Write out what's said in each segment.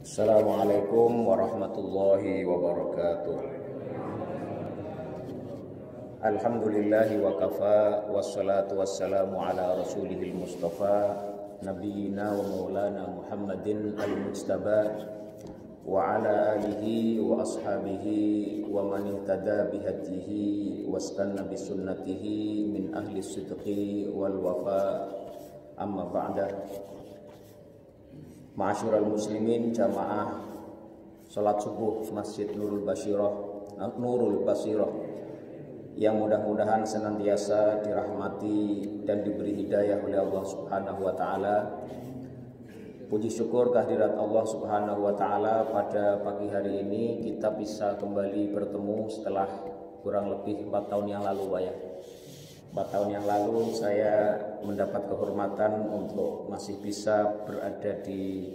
Assalamualaikum warahmatullahi wabarakatuh. Alhamdulillahi wa kafa, wassalatu wassalamu ala rasulihil mustafa, nabiyina wa maulana Muhammadin al-mujtaba, wa ala alihi wa ashabihi wa man ihtada bihadihi wastanna bisunnatihi min ahli sidqi wal wafa, amma ba'da. Ma'asyiral muslimin, jamaah salat subuh Masjid Nurul Basirah yang mudah-mudahan senantiasa dirahmati dan diberi hidayah oleh Allah Subhanahu wa taala. Puji syukur kehadirat Allah Subhanahu wa taala, pada pagi hari ini kita bisa kembali bertemu setelah kurang lebih 4 tahun yang lalu, Pak ya. 4 tahun yang lalu saya mendapat kehormatan untuk masih bisa berada di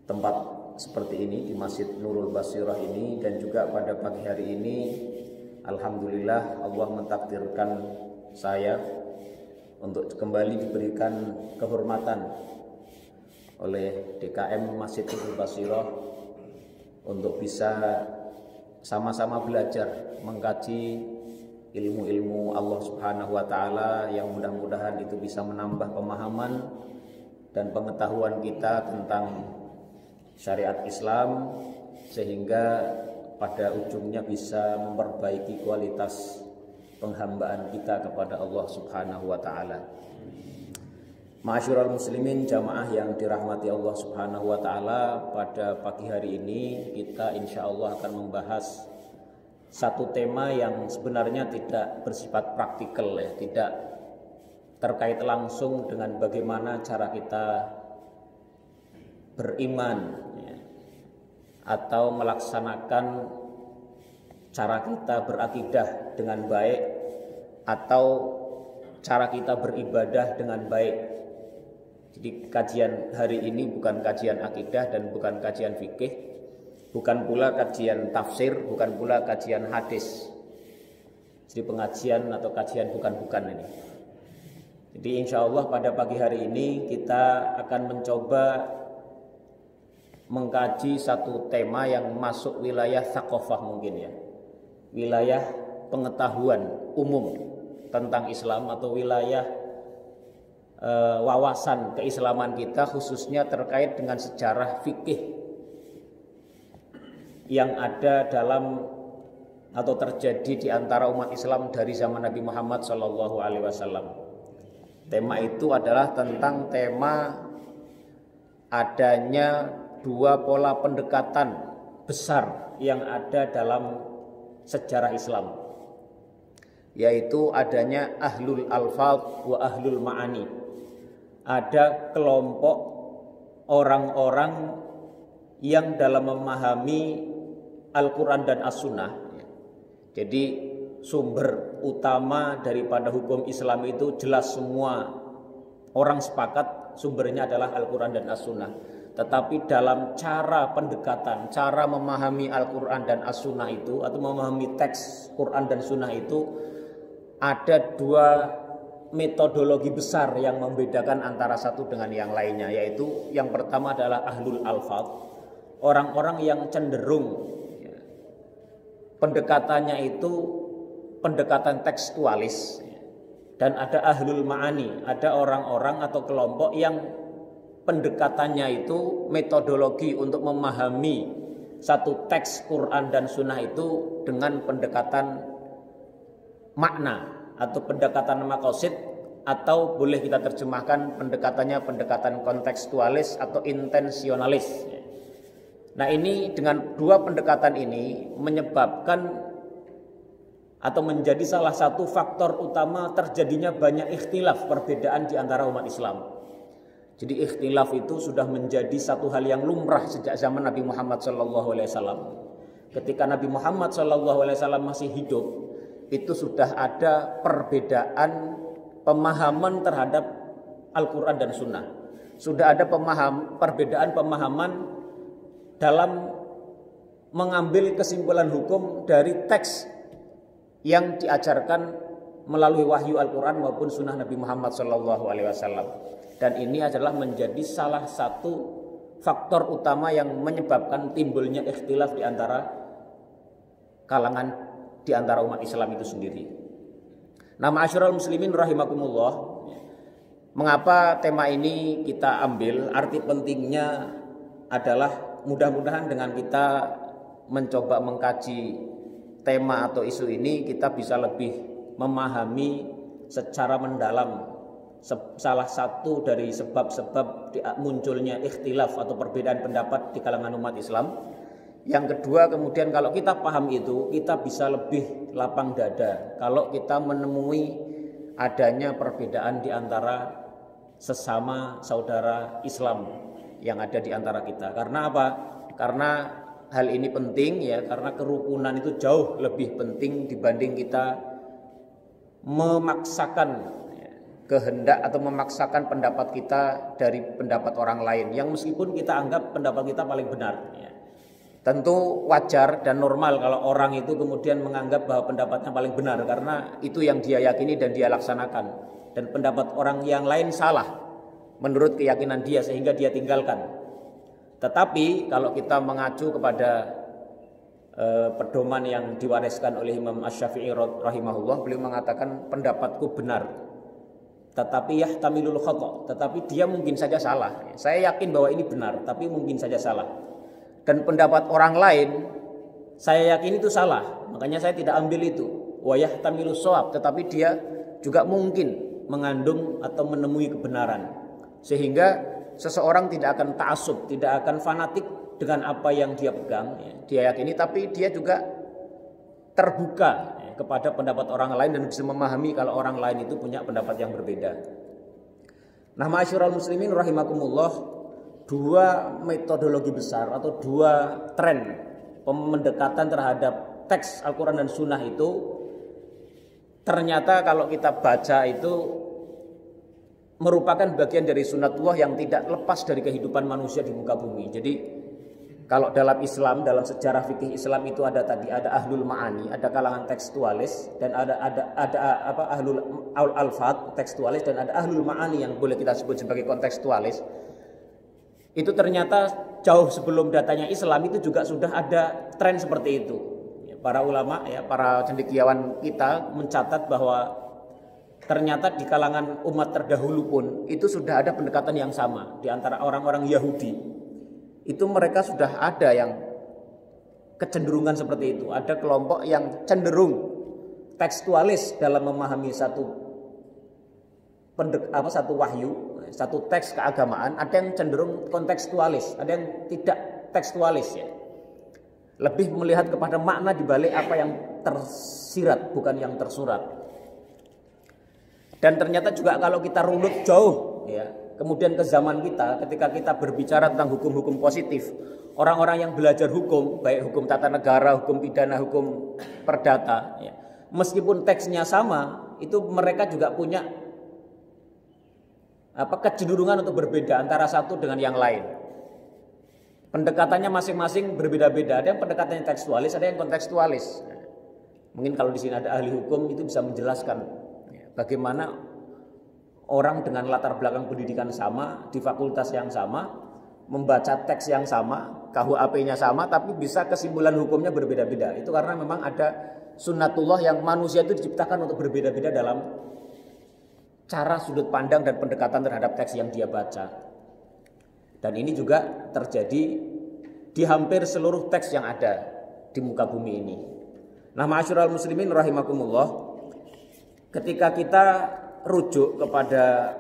tempat seperti ini, di Masjid Nurul Basirah ini, dan juga pada pagi hari ini alhamdulillah Allah mentakdirkan saya untuk kembali diberikan kehormatan oleh DKM Masjid Nurul Basirah untuk bisa sama-sama belajar mengkaji ilmu-ilmu Allah Subhanahu wa taala yang mudah-mudahan itu bisa menambah pemahaman dan pengetahuan kita tentang syariat Islam, sehingga pada ujungnya bisa memperbaiki kualitas penghambaan kita kepada Allah Subhanahu wa taala. Ma'asyiral muslimin, jamaah yang dirahmati Allah Subhanahu wa taala, pada pagi hari ini kita insyaallah akan membahas satu tema yang sebenarnya tidak bersifat praktikal ya, tidak terkait langsung dengan bagaimana cara kita beriman ya, atau melaksanakan cara kita berakidah dengan baik, atau cara kita beribadah dengan baik. Jadi kajian hari ini bukan kajian akidah dan bukan kajian fikih, bukan pula kajian tafsir, bukan pula kajian hadis. Jadi pengajian atau kajian bukan-bukan ini. Jadi insya Allah pada pagi hari ini kita akan mencoba mengkaji satu tema yang masuk wilayah tsaqafah mungkin ya. Wilayah pengetahuan umum tentang Islam, atau wilayah wawasan keislaman kita, khususnya terkait dengan sejarah fikih yang ada dalam atau terjadi di antara umat Islam dari zaman Nabi Muhammad SAW. Tema itu adalah tentang tema adanya dua pola pendekatan besar yang ada dalam sejarah Islam, yaitu adanya ahlul alfaz wa ahlul ma'ani. Ada kelompok orang-orang yang dalam memahami Al-Quran dan As-Sunnah. Jadi sumber utama daripada hukum Islam itu jelas semua orang sepakat sumbernya adalah Al-Quran dan As-Sunnah. Tetapi dalam cara pendekatan, cara memahami Al-Quran dan As-Sunnah itu, atau memahami teks Quran dan Sunnah itu, ada dua metodologi besar yang membedakan antara satu dengan yang lainnya, yaitu yang pertama adalah ahlul alfaz, orang-orang yang cenderung pendekatannya itu pendekatan tekstualis, dan ada ahlul ma'ani, ada orang-orang atau kelompok yang pendekatannya itu metodologi untuk memahami satu teks Quran dan Sunnah itu dengan pendekatan makna atau pendekatan maqasid, atau boleh kita terjemahkan pendekatannya pendekatan kontekstualis atau intensionalis. Nah, ini dengan dua pendekatan ini menyebabkan atau menjadi salah satu faktor utama terjadinya banyak ikhtilaf, perbedaan di antara umat Islam. Jadi ikhtilaf itu sudah menjadi satu hal yang lumrah sejak zaman Nabi Muhammad SAW. Ketika Nabi Muhammad SAW masih hidup, itu sudah ada perbedaan pemahaman terhadap Al-Quran dan Sunnah. Sudah ada perbedaan pemahaman dalam mengambil kesimpulan hukum dari teks yang diajarkan melalui wahyu Al-Quran maupun Sunnah Nabi Muhammad SAW. Dan ini adalah menjadi salah satu faktor utama yang menyebabkan timbulnya ikhtilaf di antara kalangan, di antara umat Islam itu sendiri. Nah, ma'asyiral muslimin rahimakumullah, mengapa tema ini kita ambil? Arti pentingnya adalah mudah-mudahan dengan kita mencoba mengkaji tema atau isu ini, kita bisa lebih memahami secara mendalam salah satu dari sebab-sebab munculnya ikhtilaf atau perbedaan pendapat di kalangan umat Islam. Yang kedua, kemudian kalau kita paham itu, kita bisa lebih lapang dada kalau kita menemui adanya perbedaan di antara sesama saudara Islam yang ada di antara kita. Karena apa? Karena hal ini penting ya, karena kerukunan itu jauh lebih penting dibanding kita memaksakan kehendak atau memaksakan pendapat kita dari pendapat orang lain yang meskipun kita anggap pendapat kita paling benar ya. Tentu wajar dan normal kalau orang itu kemudian menganggap bahwa pendapatnya paling benar karena itu yang dia yakini dan dia laksanakan, dan pendapat orang yang lain salah menurut keyakinan dia sehingga dia tinggalkan. Tetapi kalau kita mengacu kepada pedoman yang diwariskan oleh Imam Asy-Syafi'i rahimahullah, beliau mengatakan pendapatku benar tetapi yahtamilul khata', tetapi dia mungkin saja salah. Saya yakin bahwa ini benar tapi mungkin saja salah. Dan pendapat orang lain saya yakin itu salah, makanya saya tidak ambil itu. Wa yahtamilus shawab, tetapi dia juga mungkin mengandung atau menemui kebenaran. Sehingga seseorang tidak akan ta'assub, tidak akan fanatik dengan apa yang dia pegang, dia yakini, tapi dia juga terbuka kepada pendapat orang lain dan bisa memahami kalau orang lain itu punya pendapat yang berbeda. Nah, ma'asyiral muslimin rahimakumullah, dua metodologi besar atau dua tren pendekatan terhadap teks Al-Quran dan Sunnah itu ternyata kalau kita baca itu merupakan bagian dari sunnatullah yang tidak lepas dari kehidupan manusia di muka bumi. Jadi kalau dalam Islam, dalam sejarah fikih Islam itu ada ahlul ma'ani, ada kalangan tekstualis, dan ada ahlul alfat tekstualis, dan ada ahlul ma'ani yang boleh kita sebut sebagai kontekstualis. Itu ternyata jauh sebelum datanya Islam itu juga sudah ada tren seperti itu. Para ulama ya, para cendekiawan kita mencatat bahwa ternyata di kalangan umat terdahulu pun itu sudah ada pendekatan yang sama di antara orang-orang Yahudi. Itu mereka sudah ada yang kecenderungan seperti itu. Ada kelompok yang cenderung tekstualis dalam memahami satu wahyu, satu teks keagamaan. Ada yang cenderung kontekstualis, ada yang tidak tekstualis ya. Lebih melihat kepada makna di balik apa yang tersirat, bukan yang tersurat. Dan ternyata juga kalau kita runut jauh ya, kemudian ke zaman kita, ketika kita berbicara tentang hukum-hukum positif, orang-orang yang belajar hukum, baik hukum tata negara, hukum pidana, hukum perdata, ya, meskipun teksnya sama, itu mereka juga punya kecenderungan untuk berbeda antara satu dengan yang lain. Pendekatannya masing-masing berbeda-beda. Ada yang pendekatannya tekstualis, ada yang kontekstualis. Mungkin kalau di sini ada ahli hukum itu bisa menjelaskan bagaimana orang dengan latar belakang pendidikan sama, di fakultas yang sama, membaca teks yang sama, KUHP-nya sama, tapi bisa kesimpulan hukumnya berbeda-beda. Itu karena memang ada sunnatullah yang manusia itu diciptakan untuk berbeda-beda dalam cara sudut pandang dan pendekatan terhadap teks yang dia baca. Dan ini juga terjadi di hampir seluruh teks yang ada di muka bumi ini. Nah, ma'asyiral muslimin rahimakumullah, ketika kita rujuk kepada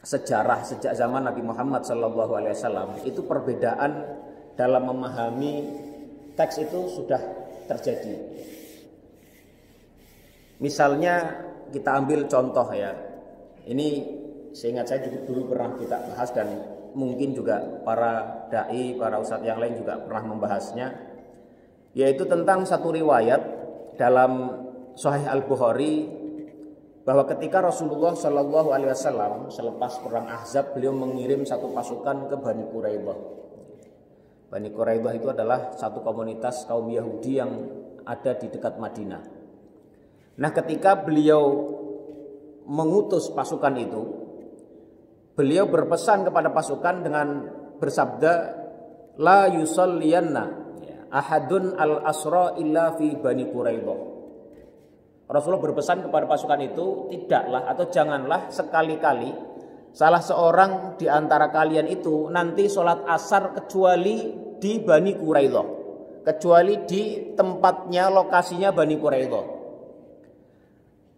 sejarah sejak zaman Nabi Muhammad SAW, itu perbedaan dalam memahami teks itu sudah terjadi. Misalnya kita ambil contoh ya, ini seingat saya dulu pernah kita bahas dan mungkin juga para dai, para ustadz yang lain juga pernah membahasnya, yaitu tentang satu riwayat dalam Sahih Al-Bukhari bahwa ketika Rasulullah SAW selepas perang Ahzab, beliau mengirim satu pasukan ke Bani Quraidah. Bani Quraidah itu adalah satu komunitas kaum Yahudi yang ada di dekat Madinah. Nah, ketika beliau mengutus pasukan itu, beliau berpesan kepada pasukan dengan bersabda, la yusalliyanna ahadun al-asra illa fi Bani Quraidah. Rasulullah berpesan kepada pasukan itu, tidaklah atau janganlah sekali-kali salah seorang di antara kalian itu nanti sholat asar kecuali di Bani Quraidah, kecuali di tempatnya, lokasinya Bani Quraidah.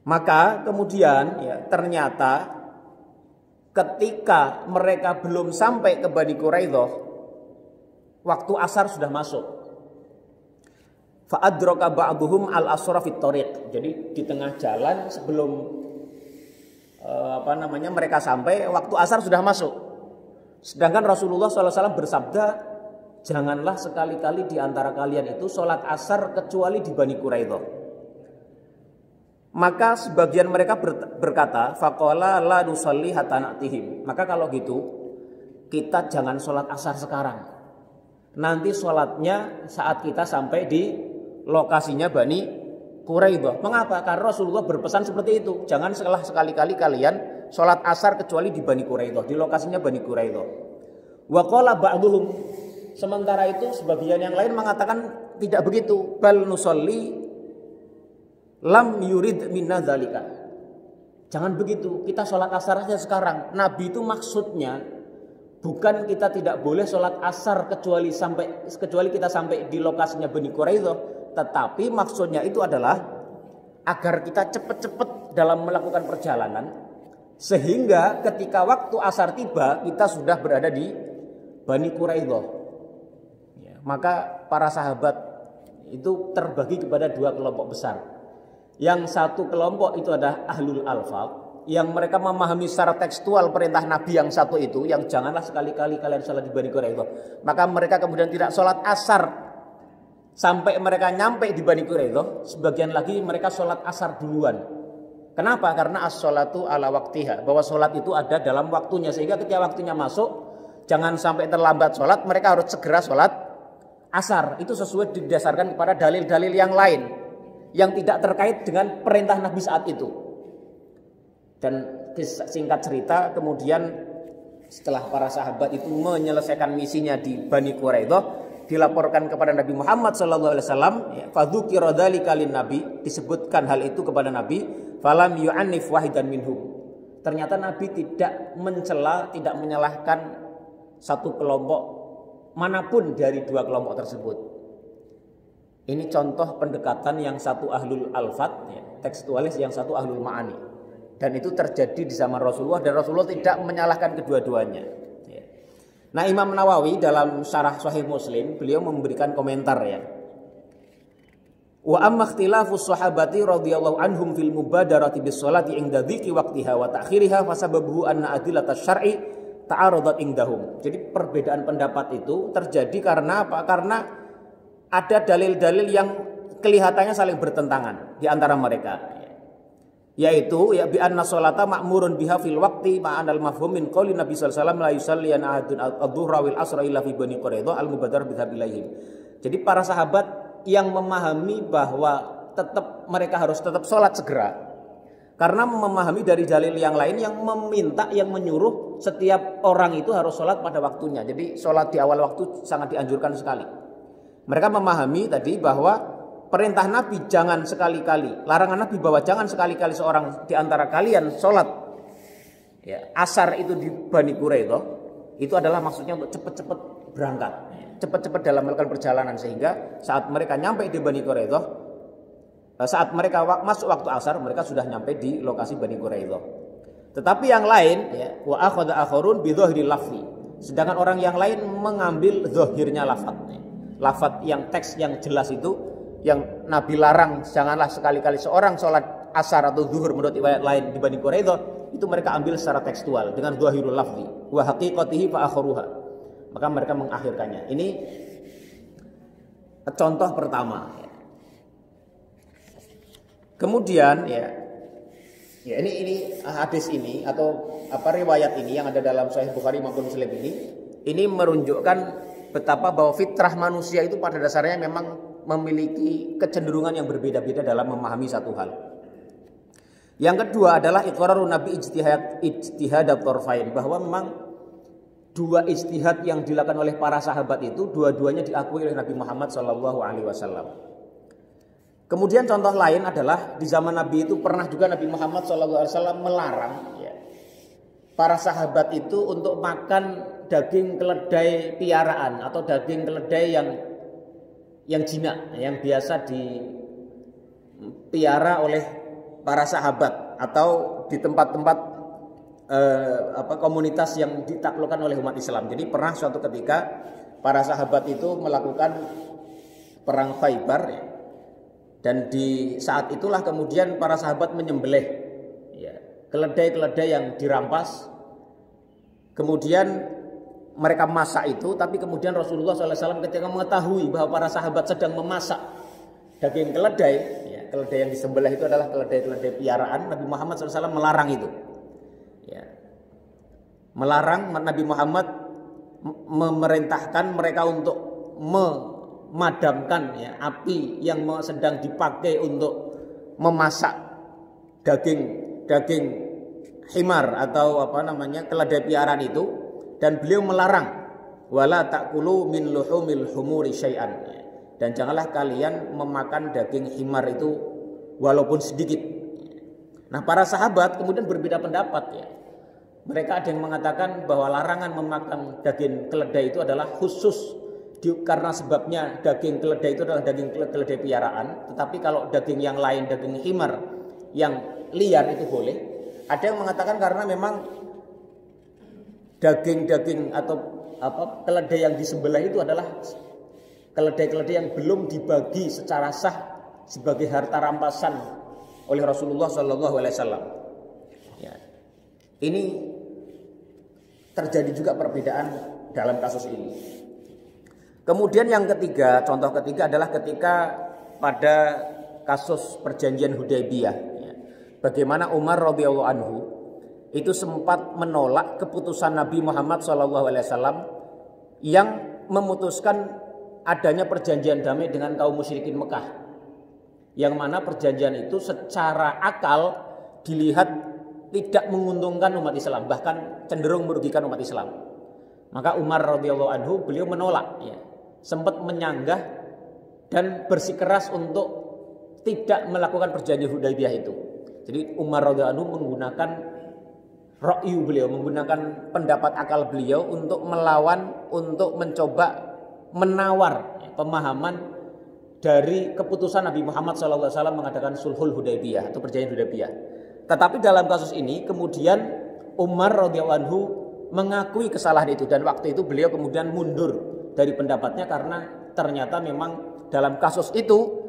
Maka kemudian ternyata ketika mereka belum sampai ke Bani Quraidah, waktu asar sudah masuk. Fa'adraka ba'duhum al-asra fit thariq. Jadi di tengah jalan sebelum mereka sampai, waktu asar sudah masuk. Sedangkan Rasulullah SAW bersabda, janganlah sekali-kali di antara kalian itu sholat asar kecuali di Bani Quraidah. Maka sebagian mereka berkata, faqala la nusalli hatta na'tihim. Maka kalau gitu, kita jangan sholat asar sekarang. Nanti sholatnya saat kita sampai di lokasinya Bani Quraidah. Mengapa? Karena Rasulullah berpesan seperti itu. Jangan sekali-kali kalian sholat asar kecuali di Bani Quraidah, di lokasinya Bani Quraidah. Wa qala ba'duhum. Sementara itu sebagian yang lain mengatakan tidak begitu. Bal nusalli lam yurid minna dzalika. Jangan begitu. Kita sholat asar aja sekarang. Nabi itu maksudnya bukan kita tidak boleh sholat asar kecuali kita sampai di lokasinya Bani Quraidah, tetapi maksudnya itu adalah agar kita cepat-cepat dalam melakukan perjalanan, sehingga ketika waktu asar tiba kita sudah berada di Bani Quraidah. Maka para sahabat itu terbagi kepada dua kelompok besar. Yang satu kelompok itu adalah ahlul alfaz, yang mereka memahami secara tekstual perintah Nabi yang satu itu, yang janganlah sekali-kali kalian sholat di Bani Quraidah. Maka mereka kemudian tidak sholat asar sampai mereka nyampe di Bani Quraidah. Sebagian lagi mereka sholat asar duluan. Kenapa? Karena as-sholatu ala waktiha, bahwa sholat itu ada dalam waktunya, sehingga ketika waktunya masuk jangan sampai terlambat sholat, mereka harus segera sholat asar. Itu sesuai didasarkan kepada dalil-dalil yang lain yang tidak terkait dengan perintah Nabi saat itu. Dan singkat cerita, kemudian setelah para sahabat itu menyelesaikan misinya di Bani Quraidah, dilaporkan kepada Nabi Muhammad SAW. Fadzukira dzalika lin-nabi, disebutkan hal itu kepada Nabi. Falam yu'annif wahidan minhum. Ternyata Nabi tidak mencela, tidak menyalahkan satu kelompok manapun dari dua kelompok tersebut. Ini contoh pendekatan yang satu ahlul alfat, tekstualis, yang satu ahlul ma'ani. Dan itu terjadi di zaman Rasulullah, dan Rasulullah tidak menyalahkan kedua-duanya. Nah, Imam Nawawi dalam syarah Sahih Muslim, beliau memberikan komentar Wa amma ikhtilafus sahabati radhiyallahu anhum fil mubadarati bis sholati inda dzikri waqtiha wa ta'khiriha fasababuhu anna adillatas syar'i ta'aradat indahum. Jadi perbedaan pendapat itu terjadi karena apa? Karena ada dalil-dalil yang kelihatannya saling bertentangan di antara mereka. Yaitu bi anna sholata ma'murun biha fil waqti ma'anal mafhum min qouli Nabi sallallahu alaihi wasallam la yusalliyan ahadun adh-dhuhra wal asra illa fi Bani Quraidah al-mubadar bidhab ilaihim. Jadi para sahabat yang memahami bahwa mereka harus tetap sholat segera, karena memahami dari dalil yang lain yang meminta, yang menyuruh setiap orang itu harus sholat pada waktunya. Jadi sholat di awal waktu sangat dianjurkan sekali. Mereka memahami tadi bahwa perintah Nabi jangan sekali-kali, larangan Nabi bahwa jangan sekali-kali seorang di antara kalian sholat asar itu di Bani Quraidah, itu adalah maksudnya untuk cepat-cepat berangkat, cepat-cepat dalam melakukan perjalanan, sehingga saat mereka nyampe di Bani Quraidah, saat mereka masuk waktu asar, mereka sudah nyampe di lokasi Bani Quraidah. Tetapi yang lain, wa akhadha akharun bi dhahiril lafzi, sedangkan orang yang lain mengambil zahirnya lafaz yang teks yang jelas itu, yang Nabi larang janganlah sekali-kali seorang sholat asar atau zuhur menurut riwayat lain di Bani Quraidah, itu mereka ambil secara tekstual dengan zahirul lafzi wa haqiqatihi fa akharuha, maka mereka mengakhirkannya. Ini contoh pertama. Kemudian ini hadis ini atau riwayat ini yang ada dalam Sahih Bukhari maupun Muslim ini menunjukkan betapa bahwa fitrah manusia itu pada dasarnya memang memiliki kecenderungan yang berbeda-beda dalam memahami satu hal. Yang kedua adalah iqrarun Nabi ijtihad at-tarfain, bahwa memang dua ijtihad yang dilakukan oleh para sahabat itu dua-duanya diakui oleh Nabi Muhammad SAW. Kemudian contoh lain adalah di zaman Nabi itu pernah juga Nabi Muhammad SAW melarang para sahabat itu untuk makan daging keledai piaraan atau daging keledai yang jinak, yang biasa dipiara oleh para sahabat atau di tempat-tempat komunitas yang ditaklukkan oleh umat Islam. Jadi pernah suatu ketika para sahabat itu melakukan perang Khaybar ya. Dan di saat itulah kemudian para sahabat menyembelih ya, keledai-keledai yang dirampas. Kemudian mereka masak itu, tapi kemudian Rasulullah SAW ketika mengetahui bahwa para sahabat sedang memasak daging keledai ya, keledai yang disembelih itu adalah keledai-keledai piaraan, Nabi Muhammad SAW melarang itu. Ya. Melarang Nabi Muhammad memerintahkan mereka untuk memadamkan ya, api yang sedang dipakai untuk memasak daging himar atau keledai piaraan itu, dan beliau melarang wala ta'kulu min luhumil humuri syai'an, dan janganlah kalian memakan daging himar itu walaupun sedikit. Nah, para sahabat kemudian berbeda pendapat ya. Mereka ada yang mengatakan bahwa larangan memakan daging keledai itu adalah khusus karena sebabnya daging keledai itu adalah daging keledai piaraan. Tetapi kalau daging yang lain, daging himar yang liar itu boleh. Ada yang mengatakan karena memang daging-daging atau keledai yang disembelih itu adalah keledai-keledai yang belum dibagi secara sah sebagai harta rampasan oleh Rasulullah SAW. Ya. Ini terjadi juga perbedaan dalam kasus ini. Kemudian yang ketiga, contoh ketiga adalah ketika pada kasus perjanjian Hudaybiyah. Ya. Bagaimana Umar radhiyallahu anhu itu sempat menolak keputusan Nabi Muhammad SAW yang memutuskan adanya perjanjian damai dengan kaum musyrikin Mekah. Yang mana perjanjian itu secara akal dilihat tidak menguntungkan umat Islam, bahkan cenderung merugikan umat Islam. Maka Umar radhiyallahu anhu beliau menolak ya. Sempat menyanggah dan bersikeras untuk tidak melakukan perjanjian Hudaybiyah itu. Jadi Umar radhiyallahu anhu menggunakan ra'yu beliau, menggunakan pendapat akal beliau untuk melawan, untuk mencoba menawar ya, pemahaman dari keputusan Nabi Muhammad SAW mengadakan sulhul Hudaybiyah atau perjanjian Hudaybiyah. Tetapi dalam kasus ini kemudian Umar radhiyallahu anhu mengakui kesalahan itu, dan waktu itu beliau kemudian mundur dari pendapatnya karena ternyata memang dalam kasus itu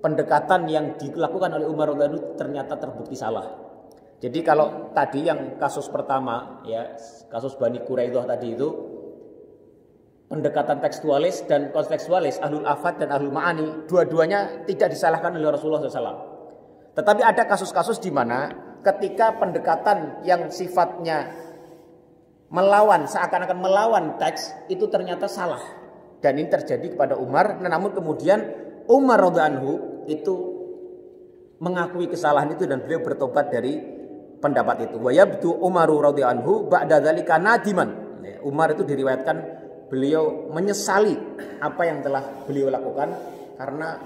pendekatan yang dilakukan oleh Umar radhiyallahu anhu ternyata terbukti salah. Jadi kalau tadi yang kasus pertama ya, kasus Bani Quraidah tadi itu pendekatan tekstualis dan kontekstualis, ahlul afad dan ahlul ma'ani, dua-duanya tidak disalahkan oleh Rasulullah SAW. Tetapi ada kasus-kasus di mana ketika pendekatan yang sifatnya melawan, seakan-akan melawan teks itu ternyata salah. Dan ini terjadi kepada Umar. Namun kemudian Umar radhiyallahu anhu itu mengakui kesalahan itu dan beliau bertobat dari pendapat itu. Wa yabdu Umaru radhiyallahu anhu ba'da dzalika nadiman. Umar itu diriwayatkan beliau menyesali apa yang telah beliau lakukan karena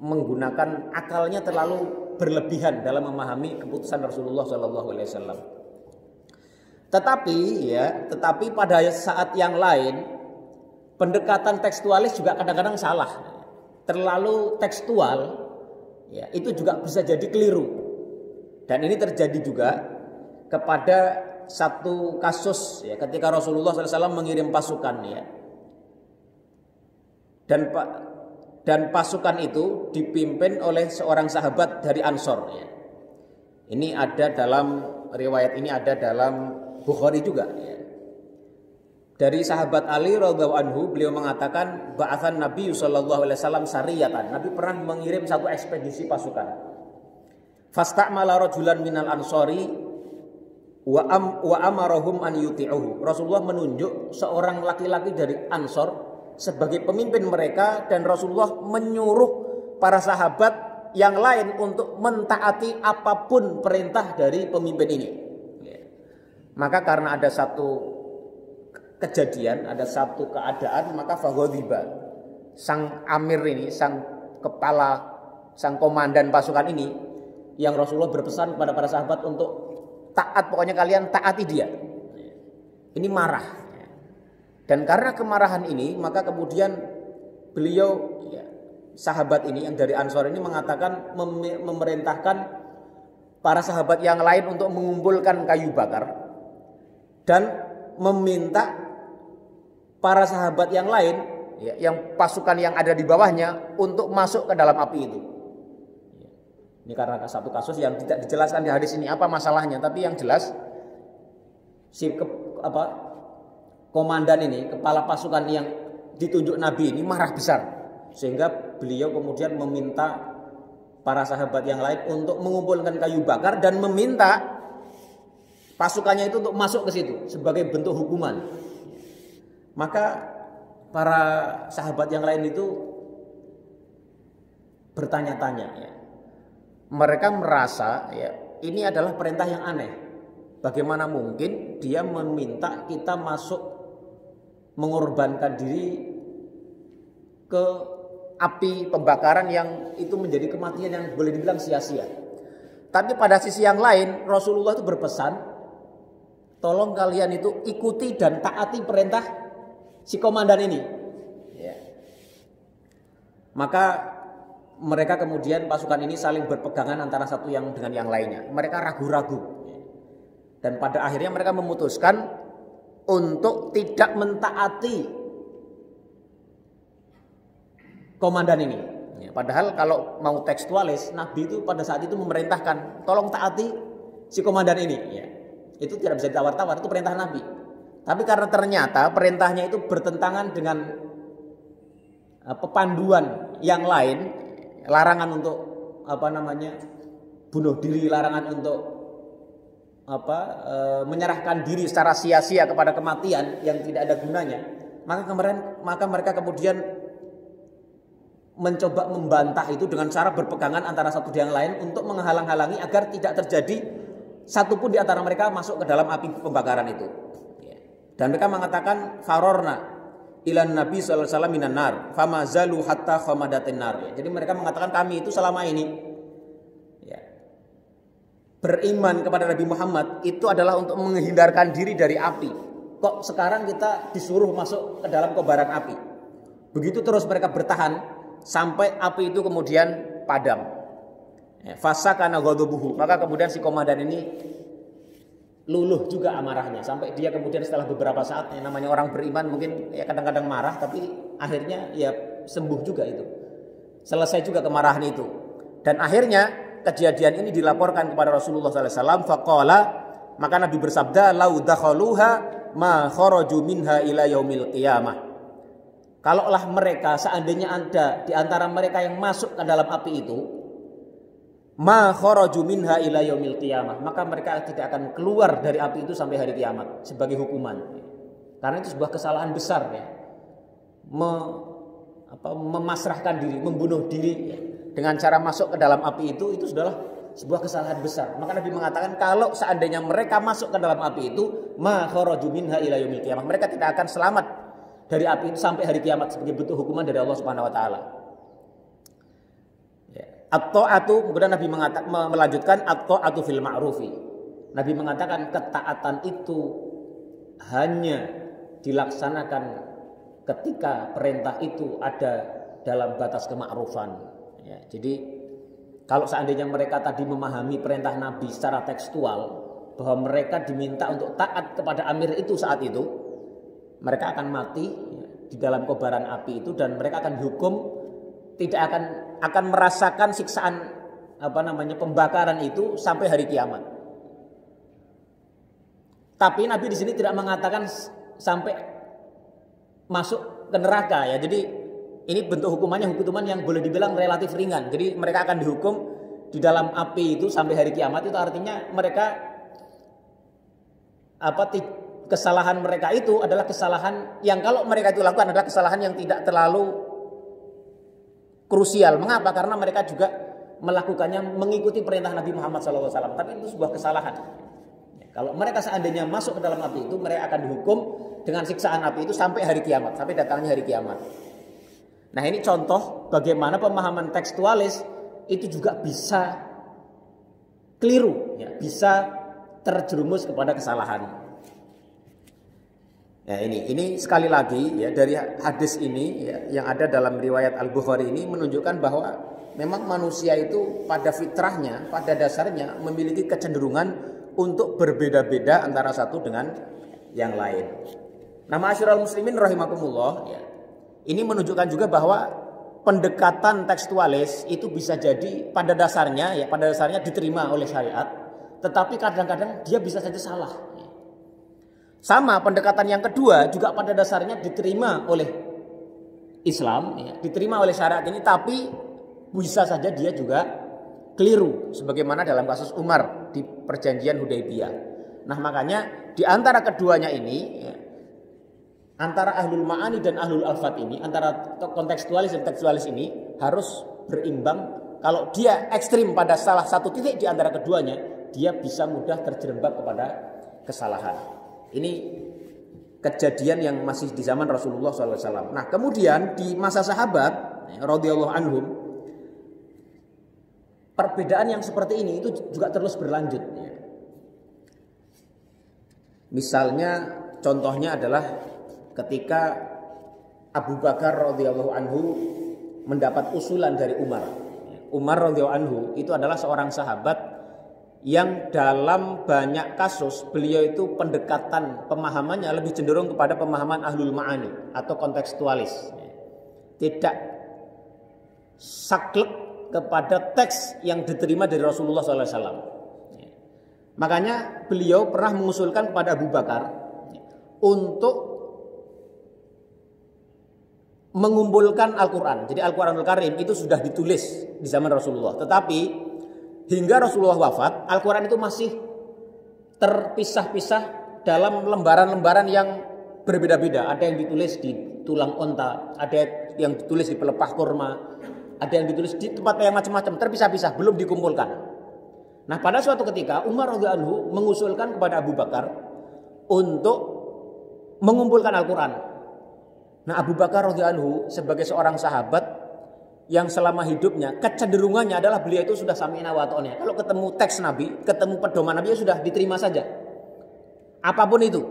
menggunakan akalnya terlalu berlebihan dalam memahami keputusan Rasulullah SAW. Tetapi pada saat yang lain pendekatan tekstualis juga kadang-kadang salah, terlalu tekstual, ya, itu juga bisa jadi keliru. Dan ini terjadi juga kepada satu kasus ya, ketika Rasulullah SAW mengirim pasukan ya, dan pasukan itu dipimpin oleh seorang sahabat dari Ansor ya. Ini ada dalam riwayat, ini ada dalam Bukhari juga ya. Dari sahabat Ali radhiyallahu anhu beliau mengatakan ba'atsan Nabi sallallahu alaihi wasallam sariyatan. Nabi pernah mengirim satu ekspedisi pasukan. Fasta'mala rajulan minal ansori wa amarahum an yuti'uhu. Rasulullah menunjuk seorang laki-laki dari Ansor sebagai pemimpin mereka, dan Rasulullah menyuruh para sahabat yang lain untuk mentaati apapun perintah dari pemimpin ini. Maka karena ada satu kejadian, ada satu keadaan, maka faghadiba, sang amir ini, sang kepala, sang komandan pasukan ini, yang Rasulullah berpesan kepada para sahabat untuk taat, pokoknya kalian taati dia. Ini marah. Dan karena kemarahan ini, maka kemudian beliau, sahabat ini yang dari Ansor ini mengatakan, memerintahkan para sahabat yang lain untuk mengumpulkan kayu bakar dan meminta para sahabat yang lain, yang pasukan yang ada di bawahnya, untuk masuk ke dalam api itu. Ini karena satu kasus yang tidak dijelaskan di hadis ini apa masalahnya, tapi yang jelas komandan ini, kepala pasukan yang ditunjuk Nabi ini marah besar, sehingga beliau kemudian meminta para sahabat yang lain untuk mengumpulkan kayu bakar dan meminta pasukannya itu untuk masuk ke situ sebagai bentuk hukuman. Maka para sahabat yang lain itu bertanya-tanya, mereka merasa ini adalah perintah yang aneh. Bagaimana mungkin dia meminta kita masuk mengorbankan diri ke api pembakaran yang itu menjadi kematian yang boleh dibilang sia-sia. Tapi pada sisi yang lain Rasulullah itu berpesan, tolong kalian itu ikuti dan taati perintah si komandan ini. Maka mereka kemudian pasukan ini saling berpegangan antara satu yang dengan yang lainnya. Mereka ragu-ragu. Dan pada akhirnya mereka memutuskan untuk tidak mentaati komandan ini. Padahal kalau mau tekstualis, Nabi itu pada saat itu memerintahkan, tolong taati si komandan ini. Itu tidak bisa ditawar-tawar, itu perintah Nabi. Tapi karena ternyata perintahnya itu bertentangan dengan pepanduan yang lain, larangan untuk bunuh diri, larangan untuk menyerahkan diri secara sia-sia kepada kematian yang tidak ada gunanya, maka mereka kemudian mencoba membantah itu dengan cara berpegangan antara satu dengan lain untuk menghalang-halangi agar tidak terjadi satupun di antara mereka masuk ke dalam api pembakaran itu. Dan mereka mengatakan farorna ilan Nabi sallallahu alaihi wasallam minan nar fama zalu hatta khamadatin nar. Jadi mereka mengatakan kami itu selama ini beriman kepada Nabi Muhammad itu adalah untuk menghindarkan diri dari api. Kok sekarang kita disuruh masuk ke dalam kobaran api? Begitu terus mereka bertahan sampai api itu kemudian padam. Fasakana ghadabuhu, maka kemudian si komandan ini luluh juga amarahnya, sampai dia kemudian setelah beberapa saat, namanya orang beriman mungkin kadang-kadang marah, tapi akhirnya sembuh juga itu, selesai juga kemarahan itu. Dan akhirnya kejadian ini dilaporkan kepada Rasulullah SAW. Faqala, maka Nabi bersabda, lau dakhaluha ma kharaju minha ila yaumil qiyamah. Kalaulah mereka, seandainya ada di antara mereka yang masuk ke dalam api itu, ma kharaju minha ila yaumil qiyamah, maka mereka tidak akan keluar dari api itu sampai hari kiamat sebagai hukuman. Karena itu sebuah kesalahan besar memasrahkan diri, membunuh diri dengan cara masuk ke dalam api itu adalah sebuah kesalahan besar. Maka Nabi mengatakan kalau seandainya mereka masuk ke dalam api itu, ma kharaju minha ila yaumil qiyamah, mereka tidak akan selamat dari api itu sampai hari kiamat sebagai bentuk hukuman dari Allah Subhanahu wa taala. At-ta'atu, kemudian Nabi melanjutkan at-ta'atu fil ma'rufi. Nabi mengatakan ketaatan itu hanya dilaksanakan ketika perintah itu ada dalam batas kemakrufan. Jadi kalau seandainya mereka tadi memahami perintah Nabi secara tekstual bahwa mereka diminta untuk taat kepada amir itu saat itu, mereka akan mati di dalam kobaran api itu dan mereka akan dihukum, tidak akan merasakan siksaan pembakaran itu sampai hari kiamat. Tapi Nabi di sini tidak mengatakan sampai masuk ke neraka ya. Jadi ini bentuk hukumannya hukuman yang boleh dibilang relatif ringan. Jadi mereka akan dihukum di dalam api itu sampai hari kiamat. Itu artinya mereka kesalahan mereka itu adalah kesalahan yang kalau mereka itu lakukan adalah kesalahan yang tidak terlalu krusial. Mengapa? Karena mereka juga melakukannya mengikuti perintah Nabi Muhammad SAW. Tapi itu sebuah kesalahan. Kalau mereka seandainya masuk ke dalam api itu, mereka akan dihukum dengan siksaan api itu sampai hari kiamat, sampai datangnya hari kiamat. Nah, ini contoh bagaimana pemahaman tekstualis itu juga bisa keliru, ya, bisa terjerumus kepada kesalahan. Ya, ini sekali lagi ya dari hadis ini ya, yang ada dalam riwayat Al-Bukhari ini menunjukkan bahwa memang manusia itu pada fitrahnya, pada dasarnya memiliki kecenderungan untuk berbeda-beda antara satu dengan yang lain. Nah, ma'asyiral muslimin rahimakumullah, ya, ini menunjukkan juga bahwa pendekatan tekstualis itu bisa jadi pada dasarnya diterima oleh syariat, tetapi kadang-kadang dia bisa saja salah. Sama pendekatan yang kedua juga pada dasarnya diterima oleh Islam, ya, diterima oleh syariat ini, tapi bisa saja dia juga keliru, sebagaimana dalam kasus Umar di perjanjian Hudaybiyah. Nah, makanya di antara keduanya ini, ya, antara ahlul ma'ani dan ahlul alfat ini, antara kontekstualis dan tekstualis ini harus berimbang. Kalau dia ekstrim pada salah satu titik di antara keduanya, dia bisa mudah terjerembab kepada kesalahan. Ini kejadian yang masih di zaman Rasulullah SAW. Nah, kemudian di masa sahabat radhiyallahu anhum, perbedaan yang seperti ini itu juga terus berlanjut. Misalnya, contohnya adalah ketika Abu Bakar radhiyallahu anhu mendapat usulan dari Umar. Umar radhiyallahu anhu itu adalah seorang sahabat yang dalam banyak kasus beliau itu pendekatan pemahamannya lebih cenderung kepada pemahaman ahlul ma'ani atau kontekstualis. Tidak saklek kepada teks yang diterima dari Rasulullah SAW. Makanya beliau pernah mengusulkan kepada Abu Bakar untuk mengumpulkan Al-Quran. Jadi Al-Quranul Karim itu sudah ditulis di zaman Rasulullah. Tetapi hingga Rasulullah wafat, Al-Quran itu masih terpisah-pisah dalam lembaran-lembaran yang berbeda-beda. Ada yang ditulis di tulang onta, ada yang ditulis di pelepah kurma, ada yang ditulis di tempat yang macam-macam, terpisah-pisah, belum dikumpulkan. Nah, pada suatu ketika Umar radhiyallahu anhu mengusulkan kepada Abu Bakar untuk mengumpulkan Al-Quran. Nah, Abu Bakar radhiyallahu anhu sebagai seorang sahabat yang selama hidupnya kecenderungannya adalah beliau itu sudah sami'na wa ata'na. Kalau ketemu teks Nabi, ketemu pedoman Nabi, ya sudah diterima saja. Apapun itu.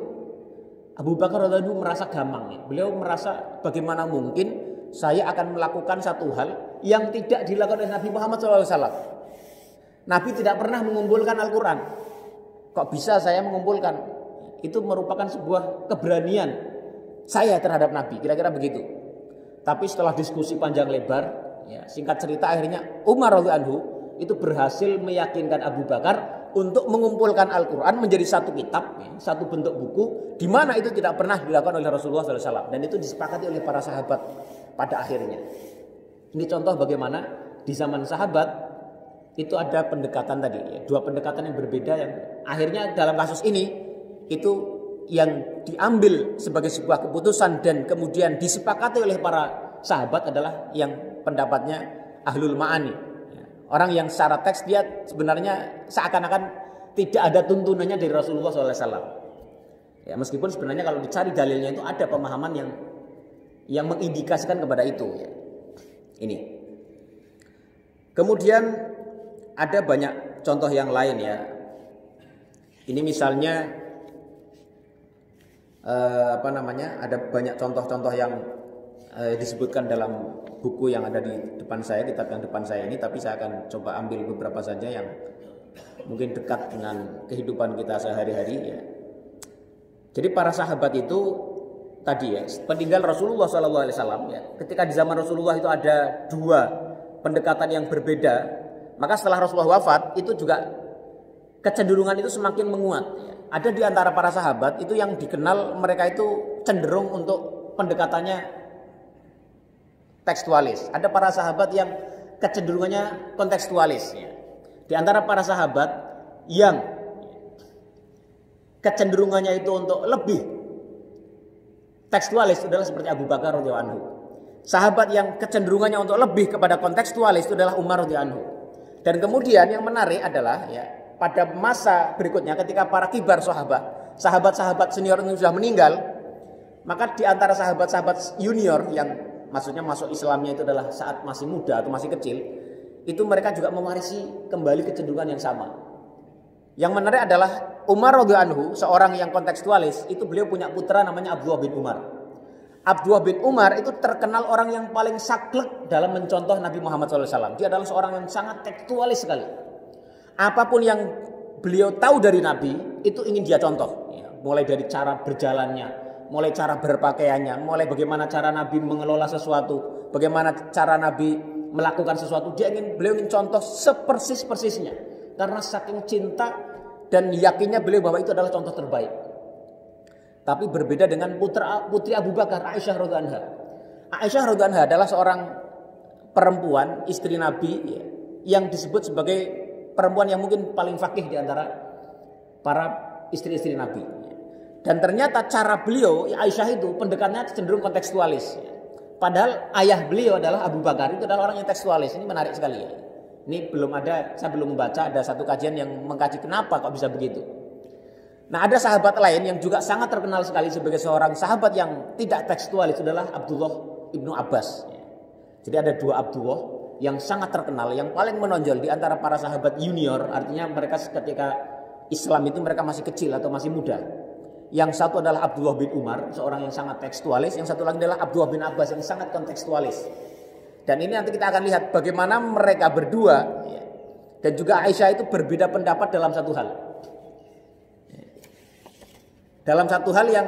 Abu Bakar radhiyallahu anhu merasa gampang. Beliau merasa bagaimana mungkin saya akan melakukan satu hal yang tidak dilakukan oleh Nabi Muhammad SAW. Nabi tidak pernah mengumpulkan Al-Quran. Kok bisa saya mengumpulkan? Itu merupakan sebuah keberanian saya terhadap Nabi. Kira-kira begitu. Tapi setelah diskusi panjang lebar, ya, singkat cerita akhirnya Umar radhiyallahu anhu itu berhasil meyakinkan Abu Bakar untuk mengumpulkan Al-Quran menjadi satu kitab, ya, satu bentuk buku, di mana itu tidak pernah dilakukan oleh Rasulullah SAW, dan itu disepakati oleh para sahabat pada akhirnya. Ini contoh bagaimana di zaman sahabat itu ada pendekatan tadi, ya, dua pendekatan yang berbeda yang akhirnya dalam kasus ini itu yang diambil sebagai sebuah keputusan dan kemudian disepakati oleh para sahabat adalah yang pendapatnya ahlul ma'ani. Orang yang secara teks dia sebenarnya seakan-akan tidak ada tuntunannya dari Rasulullah SAW. Ya, meskipun sebenarnya kalau dicari dalilnya itu ada pemahaman yang mengindikasikan kepada itu. Ya. Ini. Kemudian ada banyak contoh yang lain ya. Ini misalnya ada banyak contoh-contoh yang disebutkan dalam buku yang ada di depan saya, kitab yang depan saya ini, tapi saya akan coba ambil beberapa saja yang mungkin dekat dengan kehidupan kita sehari-hari ya. Jadi para sahabat itu tadi ya, peninggal Rasulullah SAW ya, ketika di zaman Rasulullah itu ada dua pendekatan yang berbeda, maka setelah Rasulullah wafat itu juga kecenderungan itu semakin menguat ya. Ada di antara para sahabat itu yang dikenal mereka itu cenderung untuk pendekatannya tekstualis. Ada para sahabat yang kecenderungannya kontekstualis. Ya. Di antara para sahabat yang kecenderungannya itu untuk lebih tekstualis adalah seperti Abu Bakar radhiyallahu anhu. Sahabat yang kecenderungannya untuk lebih kepada kontekstualis itu adalah Umar radhiyallahu anhu. Dan kemudian yang menarik adalah ya, pada masa berikutnya ketika para kibar sahabat-sahabat senior itu sudah meninggal, Maka di antara sahabat-sahabat junior yang maksudnya masuk Islamnya itu adalah saat masih muda atau masih kecil, itu mereka juga mewarisi kembali kecenderungan yang sama. Yang menarik adalah Umar radhiyallahu anhu, seorang yang kontekstualis, itu beliau punya putra namanya Abdullah bin Umar. Abdullah bin Umar itu terkenal orang yang paling saklek dalam mencontoh Nabi Muhammad SAW. Dia adalah seorang yang sangat tekstualis sekali. Apapun yang beliau tahu dari Nabi, itu ingin dia contoh. Ya, mulai dari cara berjalannya, mulai cara berpakaiannya, mulai bagaimana cara Nabi mengelola sesuatu, bagaimana cara Nabi melakukan sesuatu. Beliau ingin contoh sepersis-persisnya. Karena saking cinta dan yakinnya beliau bahwa itu adalah contoh terbaik. Tapi berbeda dengan putri Abu Bakar, Aisyah radhiyallahu anha. Aisyah radhiyallahu anha adalah seorang perempuan, istri Nabi, ya, yang disebut sebagai perempuan yang mungkin paling fakih di antara para istri-istri Nabi. Dan ternyata cara beliau, Aisyah itu pendekatannya cenderung kontekstualis. Padahal ayah beliau adalah Abu Bakar, itu adalah orang yang tekstualis. Ini menarik sekali ya. Ini saya belum membaca ada satu kajian yang mengkaji kenapa kok bisa begitu. Nah, ada sahabat lain yang juga sangat terkenal sekali sebagai seorang sahabat yang tidak tekstualis, itu adalah Abdullah ibnu Abbas. Jadi ada dua Abdullah yang sangat terkenal, yang paling menonjol di antara para sahabat junior, artinya mereka ketika Islam itu mereka masih kecil atau masih muda. Yang satu adalah Abdullah bin Umar, seorang yang sangat tekstualis, yang satu lagi adalah Abdullah bin Abbas yang sangat kontekstualis. Dan ini nanti kita akan lihat bagaimana mereka berdua ya, dan juga Aisyah itu berbeda pendapat dalam satu hal. Dalam satu hal yang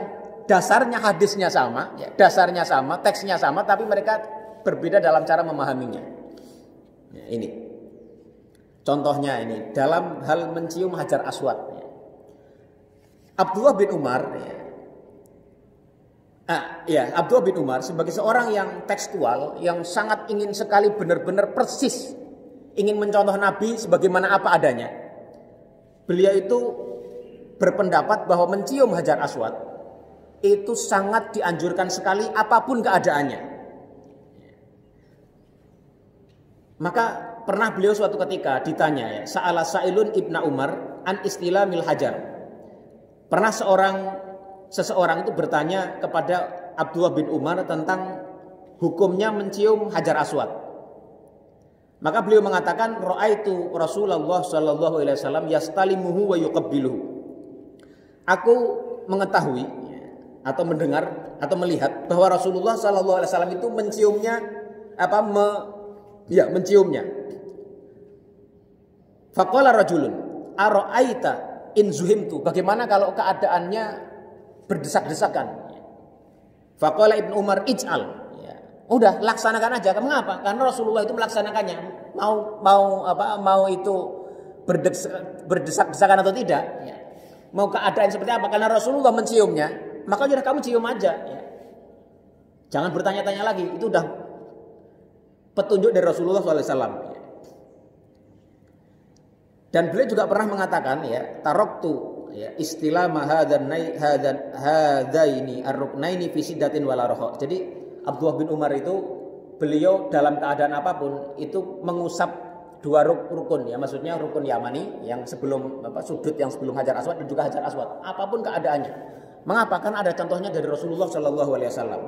dasarnya hadisnya sama, ya, dasarnya sama, teksnya sama, tapi mereka berbeda dalam cara memahaminya. Ya, ini contohnya ini dalam hal mencium Hajar Aswad. Ya. Abdullah bin Umar, Abdullah bin Umar sebagai seorang yang tekstual, yang sangat ingin sekali benar-benar persis, ingin mencontoh Nabi sebagaimana apa adanya. Beliau itu berpendapat bahwa mencium Hajar Aswad itu sangat dianjurkan sekali apapun keadaannya. Maka pernah beliau suatu ketika ditanya, ya, Sa'ala Sa'ilun Ibnu Umar an istilamil hajar. Pernah seseorang itu bertanya kepada Abdullah bin Umar tentang hukumnya mencium Hajar Aswad. Maka beliau mengatakan, ra'aitu Rasulullah sallallahu alaihi wasallam yastalimuhu wa yuqabbiluhu. Aku mengetahui atau mendengar atau melihat bahwa Rasulullah sallallahu alaihi wasallam itu menciumnya menciumnya. Faqala rajulun ara'aita in zuhimtu. Bagaimana kalau keadaannya berdesak-desakan? Faqala Ibnu Umar ij'al. Ya. Udah laksanakan aja. Mengapa? Karena Rasulullah itu melaksanakannya. Mau itu berdesak-desakan atau tidak? Ya. Mau keadaan seperti apa? Karena Rasulullah menciumnya, maka sudah kamu cium aja. Ya. Jangan bertanya-tanya lagi. Itu udah petunjuk dari Rasulullah SAW. Dan beliau juga pernah mengatakan, ya, taroktu, ya, istilah hadaini ar-ruknaini fi siddatin wala roho. Jadi Abdullah bin Umar itu beliau dalam keadaan apapun itu mengusap dua rukun, ya, maksudnya rukun Yamani yang sebelum sudut yang sebelum Hajar Aswad dan juga Hajar Aswad, apapun keadaannya. Mengapa? Karena ada contohnya dari Rasulullah Shallallahu Alaihi Wasallam.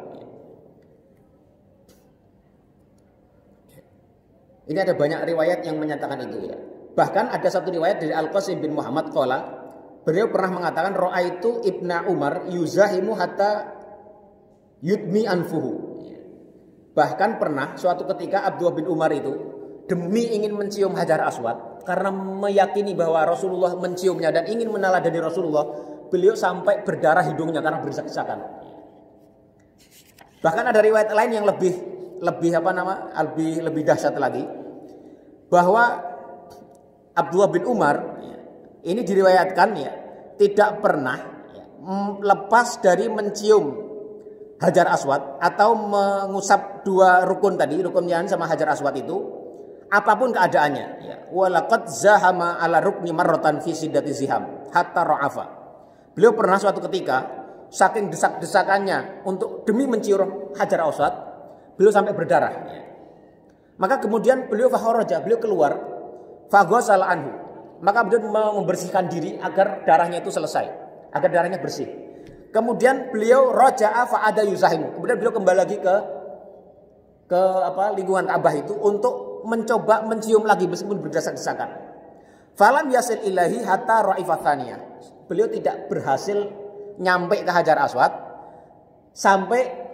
Ini ada banyak riwayat yang menyatakan itu, ya. Bahkan ada satu riwayat dari Al-Qasim bin Muhammad qala, beliau pernah mengatakan ra'aitu Ibnu Umar yuzahimu hatta yudmi anfuhu. Bahkan pernah suatu ketika Abdullah bin Umar itu demi ingin mencium Hajar Aswad, karena meyakini bahwa Rasulullah menciumnya dan ingin meneladani Rasulullah, beliau sampai berdarah hidungnya karena berdesak-desakan. Bahkan ada riwayat lain yang lebih dahsyat lagi, bahwa Abdullah bin Umar ini diriwayatkan, ya, tidak pernah, ya, lepas dari mencium Hajar Aswad atau mengusap dua rukun tadi, rukun Yaman sama Hajar Aswad itu, apapun keadaannya, ya. Walaqad zahama ala rukni marratan fi siddati ziham hatta ra'afa. Beliau pernah suatu ketika saking desak-desakannya untuk demi mencium Hajar Aswad, beliau sampai berdarah, ya. Maka kemudian beliau beliau keluar, faghasal anhu. Maka beliau membersihkan diri agar darahnya itu selesai, agar darahnya bersih. Kemudian beliau roja'a fa'ada yuzahimu. Kemudian beliau kembali lagi ke lingkungan Ka'bah itu untuk mencoba mencium lagi meskipun berdesak-desakan. Falam yasil ilahi hatta ra'ifathaniyah. Beliau tidak berhasil nyampe ke Hajar Aswad sampai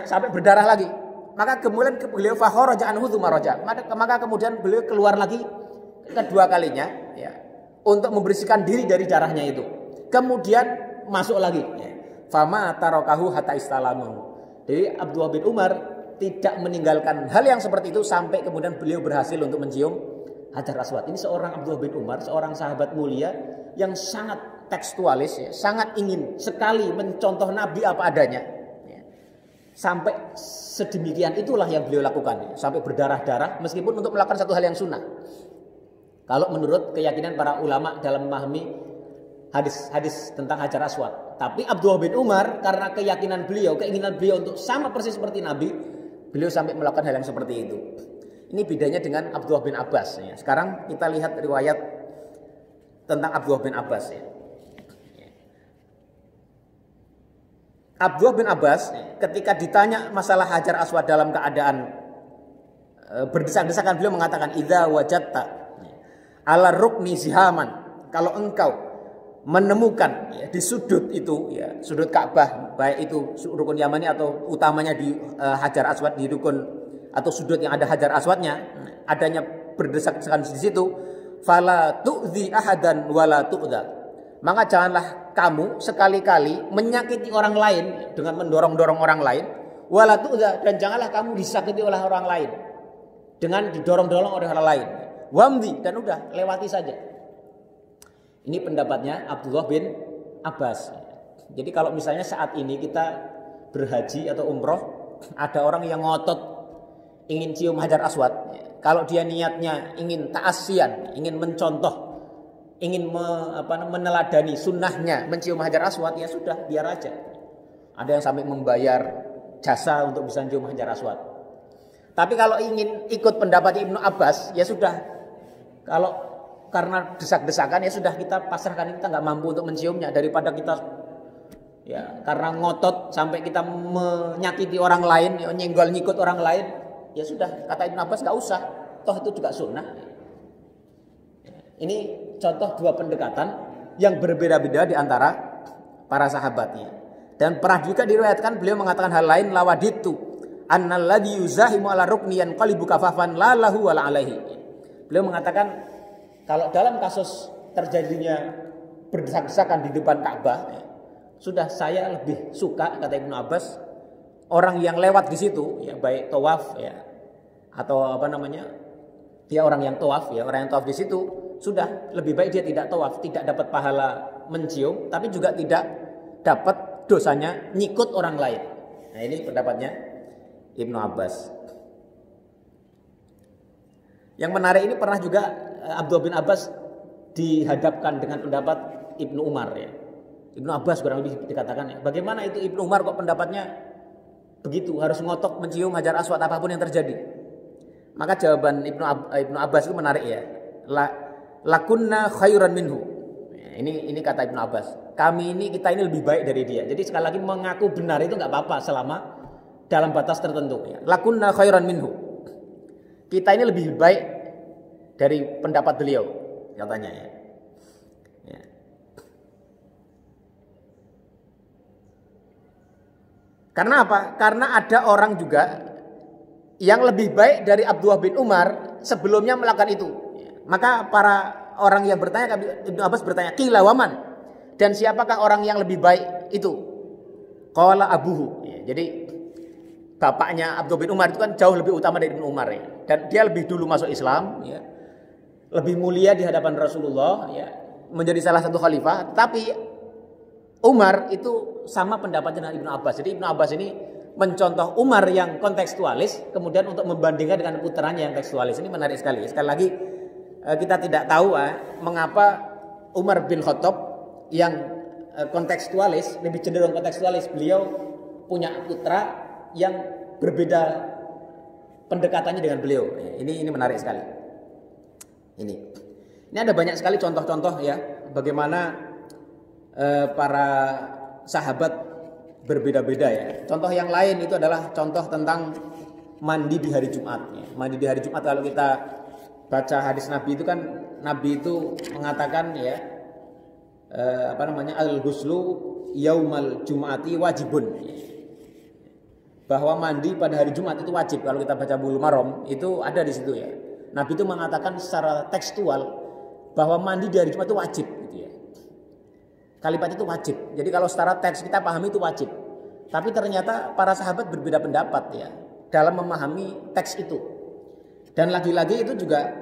sampai berdarah lagi. Maka kemudian beliau fakharaja anhu tsumma raja. Maka kemudian beliau keluar lagi kedua kalinya ya, untuk membersihkan diri dari darahnya itu. Kemudian masuk lagi. Fama tarakahu hatta istalamu. Jadi Abdullah bin Umar tidak meninggalkan hal yang seperti itu sampai kemudian beliau berhasil untuk mencium Hajar Aswad. Ini seorang Abdullah bin Umar, seorang sahabat mulia yang sangat tekstualis, ya, sangat ingin sekali mencontoh Nabi apa adanya. Ya. Sampai sedemikian itulah yang beliau lakukan, ya. Sampai berdarah-darah meskipun untuk melakukan satu hal yang sunnah. Kalau menurut keyakinan para ulama dalam memahami hadis-hadis tentang Hajar Aswad. Tapi Abdullah bin Umar karena keyakinan beliau, keinginan beliau untuk sama persis seperti Nabi, beliau sampai melakukan hal yang seperti itu. Ini bedanya dengan Abdullah bin Abbas. Ya. Sekarang kita lihat riwayat tentang Abdullah bin Abbas. Ya. Abdullah bin Abbas ketika ditanya masalah Hajar Aswad dalam keadaan berdesak-desakan, beliau mengatakan idza wajadta ala rukni zihaman, kalau engkau menemukan ya, di sudut itu ya, sudut Ka'bah, baik itu rukun Yamani atau utamanya di Hajar Aswad, di rukun atau sudut yang ada Hajar Aswadnya, adanya berdesak-desakan di situ, fala tu'dzi ahadan wala tu'dza. Maka janganlah kamu sekali-kali menyakiti orang lain dengan mendorong-dorong orang lain, wala tu'dza, dan janganlah kamu disakiti oleh orang lain dengan didorong-dorong oleh orang lain. Wamdi, dan udah lewati saja. Ini pendapatnya Abdullah bin Abbas. Jadi kalau misalnya saat ini kita berhaji atau umroh, ada orang yang ngotot ingin cium Hajar Aswad, kalau dia niatnya ingin ta'asian, ingin mencontoh, ingin meneladani sunnahnya mencium Hajar Aswad, ya sudah, biar aja. Ada yang sampai membayar jasa untuk bisa cium Hajar Aswad. Tapi kalau ingin ikut pendapat Ibnu Abbas, ya sudah. Kalau karena desak-desakan, ya sudah, kita pasrahkan, kita nggak mampu untuk menciumnya, daripada kita ya karena ngotot sampai kita menyakiti orang lain, ya, nyenggol nyikut orang lain, ya sudah, kata Ibnu Abbas nggak usah, toh itu juga sunnah. Ini contoh dua pendekatan yang berbeda-beda di antara para sahabatnya. Dan pernah juga diriwayatkan beliau mengatakan hal lain, lawaditu annalladzi yuzahimu ala rukni yanqalibu kafafan la lahu wala alaihi. Beliau mengatakan kalau dalam kasus terjadinya berdesak-desakan di depan Ka'bah, ya, sudah, saya lebih suka, kata Ibnu Abbas, orang yang lewat di situ, ya baik tawaf ya atau dia orang yang tawaf, ya orang yang tawaf di situ, sudah lebih baik dia tidak tawaf, tidak dapat pahala mencium, tapi juga tidak dapat dosanya nyikut orang lain. Nah, ini pendapatnya Ibnu Abbas. Yang menarik ini pernah juga Abdullah bin Abbas dihadapkan dengan pendapat Ibnu Umar, ya. Ibnu Abbas kurang lebih dikatakan, ya, bagaimana itu Ibnu Umar kok pendapatnya begitu, harus ngotot mencium Hajar Aswad apapun yang terjadi. Maka jawaban Ibnu Abbas itu menarik, ya. Lakunna khairan minhu. Ini kata Ibnu Abbas. Kita ini lebih baik dari dia. Jadi sekali lagi mengaku benar itu nggak apa-apa selama dalam batas tertentu. Ya. Lakunna khairan minhu. Kita ini lebih baik dari pendapat beliau, katanya, ya. Ya. Karena apa? Karena ada orang juga yang lebih baik dari Abdullah bin Umar sebelumnya melakukan itu. Maka para orang yang bertanya, Ibnu Abbas bertanya, qila waman, dan siapakah orang yang lebih baik itu? Qala abuhu. Ya, jadi bapaknya Abdullah bin Umar itu kan jauh lebih utama dari Ibnu Umar, ya. Dan dia lebih dulu masuk Islam, ya. Lebih mulia di hadapan Rasulullah, ya. Menjadi salah satu khalifah. Tapi Umar itu sama pendapatnya dengan Ibnu Abbas. Jadi Ibnu Abbas ini mencontoh Umar yang kontekstualis, kemudian untuk membandingkan dengan putranya yang tekstualis. Ini menarik sekali. Sekali lagi kita tidak tahu mengapa Umar bin Khattab yang kontekstualis, lebih cenderung kontekstualis, beliau punya putra yang berbeda pendekatannya dengan beliau. Ini menarik sekali. Ini ada banyak sekali contoh-contoh, ya, bagaimana para sahabat berbeda-beda ya. Contoh yang lain itu adalah contoh tentang mandi di hari Jumat. Mandi di hari Jumat, kalau kita baca hadis Nabi itu kan, Nabi itu mengatakan ya, al-ghuslu yaumal jum'ati wajibun. Bahwa mandi pada hari Jumat itu wajib. Kalau kita baca Bulughul Maram itu ada di situ ya. Nabi itu mengatakan secara tekstual bahwa mandi di hari Jumat itu wajib gitu ya. Kalimat itu wajib. Jadi kalau secara teks kita pahami itu wajib. Tapi ternyata para sahabat berbeda pendapat ya dalam memahami teks itu. Dan lagi-lagi itu juga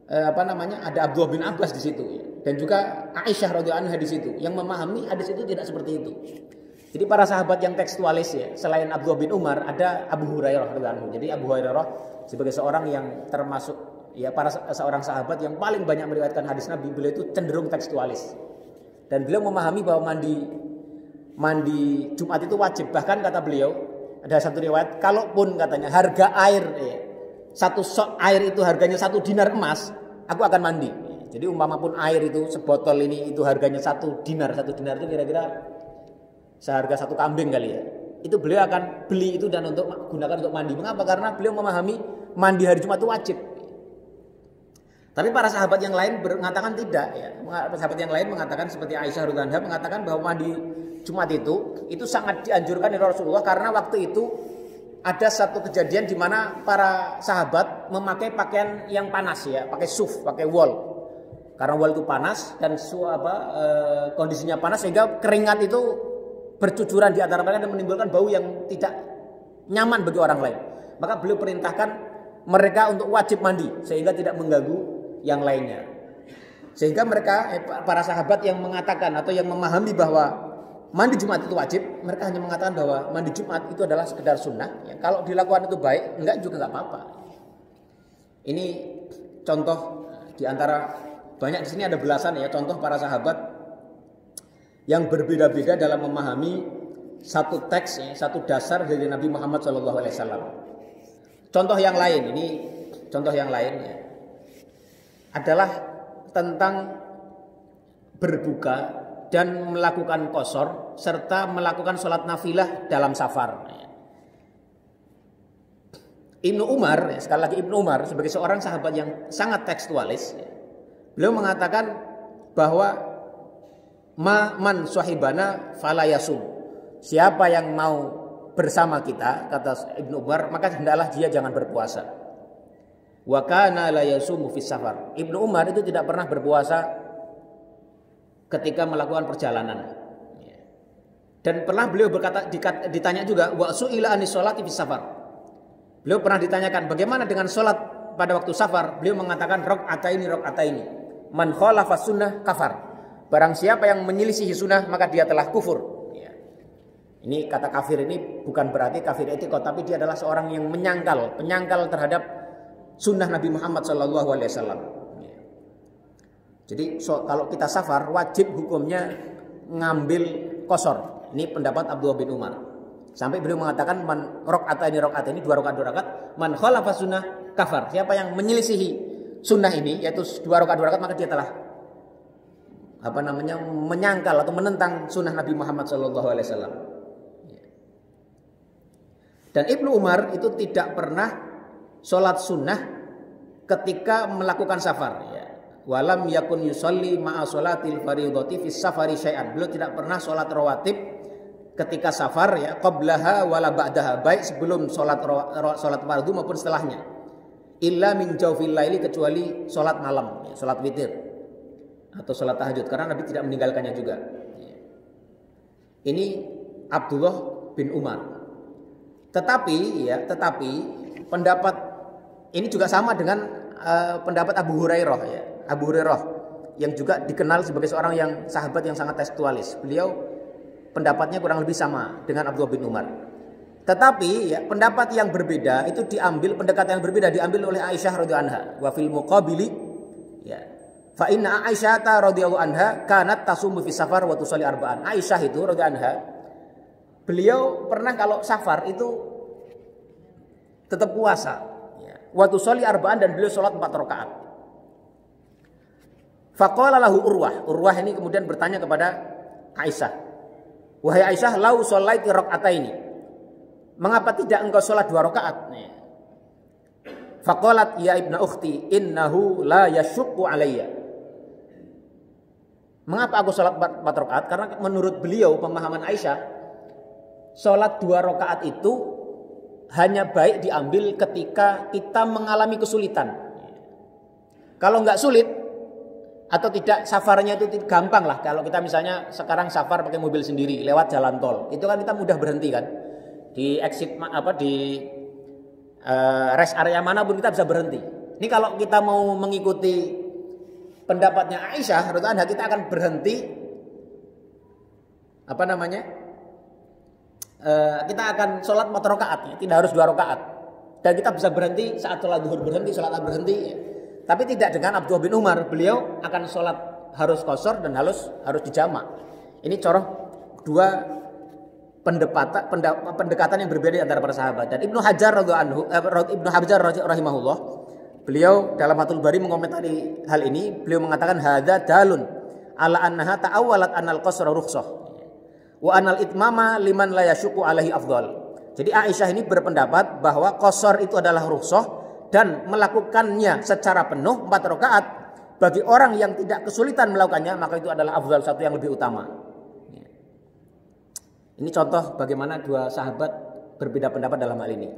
ada Abdullah bin Abbas di situ ya. Dan juga Aisyah radhiyallahu anha di situ yang memahami hadis itu tidak seperti itu. Jadi para sahabat yang tekstualis ya, selain Abdullah bin Umar ada Abu Hurairah radhiyallahu anhu. Jadi Abu Hurairah sebagai seorang yang termasuk ya seorang sahabat yang paling banyak meriwayatkan hadis Nabi, beliau itu cenderung tekstualis. Dan beliau memahami bahwa mandi Jumat itu wajib. Bahkan kata beliau, ada satu riwayat, kalaupun katanya harga air ya, satu sok air itu harganya 1 dinar emas, aku akan mandi. Jadi umpama pun air itu sebotol ini itu harganya 1 dinar. 1 dinar itu kira-kira seharga 1 kambing kali ya. Itu beliau akan beli itu dan gunakan untuk mandi. Mengapa? Karena beliau memahami mandi hari Jumat itu wajib. Tapi para sahabat yang lain mengatakan tidak ya. Sahabat yang lain mengatakan seperti Aisyah radhiyallahu anha mengatakan bahwa mandi Jumat itu sangat dianjurkan oleh Rasulullah karena waktu itu ada satu kejadian di mana para sahabat memakai pakaian yang panas ya, pakai suf, pakai wol. Karena wol itu panas dan kondisinya panas sehingga keringat itu bercucuran di antara mereka dan menimbulkan bau yang tidak nyaman bagi orang lain. Maka beliau perintahkan mereka untuk wajib mandi sehingga tidak mengganggu yang lainnya. Sehingga mereka para sahabat yang mengatakan atau yang memahami bahwa mandi Jumat itu wajib, mereka hanya mengatakan bahwa mandi Jumat itu adalah sekedar sunnah. Ya, kalau dilakukan itu baik, enggak juga enggak apa-apa. Ini contoh di antara banyak, di sini ada belasan ya contoh para sahabat yang berbeda-beda dalam memahami satu teks ya, satu dasar dari Nabi Muhammad SAW. Contoh yang lain ya, adalah tentang berbuka dan melakukan qashar serta melakukan sholat nafilah dalam safar. Ibnu Umar, sekali lagi Ibnu Umar sebagai seorang sahabat yang sangat tekstualis, beliau mengatakan bahwa man sahibana fala yasum. Siapa yang mau bersama kita, kata Ibnu Umar, maka hendaklah dia jangan berpuasa. Wa kana la yasumu fis safar. Ibnu Umar itu tidak pernah berpuasa ketika melakukan perjalanan. Dan pernah beliau berkata, ditanya juga wa su'ila anis sholati fis safar. Beliau pernah ditanyakan bagaimana dengan sholat pada waktu safar. Beliau mengatakan rakaataini. Man khalafa sunnah kafar. Barang siapa yang menyelisihi sunnah maka dia telah kufur. Ini kata kafir ini bukan berarti kafir etikot, tapi dia adalah seorang yang penyangkal terhadap sunnah Nabi Muhammad SAW. Jadi kalau kita safar wajib hukumnya ngambil qashar. Ini pendapat Abdullah bin Umar. Sampai beliau mengatakan man rakaataini 2 rakaat, man khalafa sunnah kafar. Siapa yang menyelisihi sunnah ini yaitu 2 rakaat maka dia telah menyangkal atau menentang sunnah Nabi Muhammad SAW. Dan Ibnu Umar itu tidak pernah sholat sunnah ketika melakukan safar. Walam yakun yusalli ma'a sholatil faridhati fis safari syai'an. Beliau tidak pernah sholat rawatib ketika safar ya, qablaha wala ba'daha, baik sebelum sholat fardu maupun setelahnya. Illa min jawfil laili, kecuali sholat malam, sholat witir atau sholat tahajud, karena Nabi tidak meninggalkannya juga. Ini Abdullah bin Umar. Tetapi pendapat ini juga sama dengan pendapat Abu Hurairah ya. Abu Hurairah yang juga dikenal sebagai seorang yang sahabat yang sangat tekstualis. Beliau pendapatnya kurang lebih sama dengan Abdullah bin Umar. Tetapi ya, pendapat yang berbeda itu pendekatan yang berbeda diambil oleh Aisyah radhiyallahu anha. Wa fil muqabili ya. Fa inna Aisyah radhiyallahu anha kanat tasumu fi safar wa tusalli arba'an. Aisyah itu radhiyallahu anha, beliau pernah kalau safar itu tetap puasa ya. Wa tusalli arba'an, dan beliau sholat 4 rakaat. Faqala lahu Urwah ini kemudian bertanya kepada Aisyah. Wahai Aisyah, lau sholaiti raka'ataini. Mengapa tidak engkau sholat 2 rakaat? Faqalat ya ibna ukhti innahu la yasyukku alayya. Mengapa aku sholat 4 rakaat? Karena menurut beliau, pemahaman Aisyah, sholat 2 rakaat itu hanya baik diambil ketika kita mengalami kesulitan. Kalau nggak sulit atau tidak, safarnya itu gampang lah. Kalau kita misalnya sekarang safar pakai mobil sendiri lewat jalan tol, itu kan kita mudah berhenti kan. Di exit di rest area manapun kita bisa berhenti. Ini kalau kita mau mengikuti pendapatnya Aisyah radhiyallahu anha, kita akan berhenti kita akan sholat 4 rakaat, tidak harus 2 rakaat. Dan kita bisa berhenti saat sholat zuhur berhenti, sholat asar berhenti. Tapi tidak dengan Abdullah bin Umar, beliau akan sholat harus qashar dan harus dijamak. Ini contoh 2 pendekatan yang berbeda antara para sahabat. Dan Ibnu Hajar rahimahullah, beliau dalam Fathul Bari mengomentari hal ini, beliau mengatakan hadza dalun ala annaha ta'awwalat anal qasra rukhsah wa anal itmama liman la yasyuqu alaihi afdal. Jadi Aisyah ini berpendapat bahwa qasar itu adalah rukhsah dan melakukannya secara penuh 4 rakaat bagi orang yang tidak kesulitan melakukannya, maka itu adalah afdal, satu yang lebih utama. Ini contoh bagaimana 2 sahabat berbeda pendapat dalam hal ini.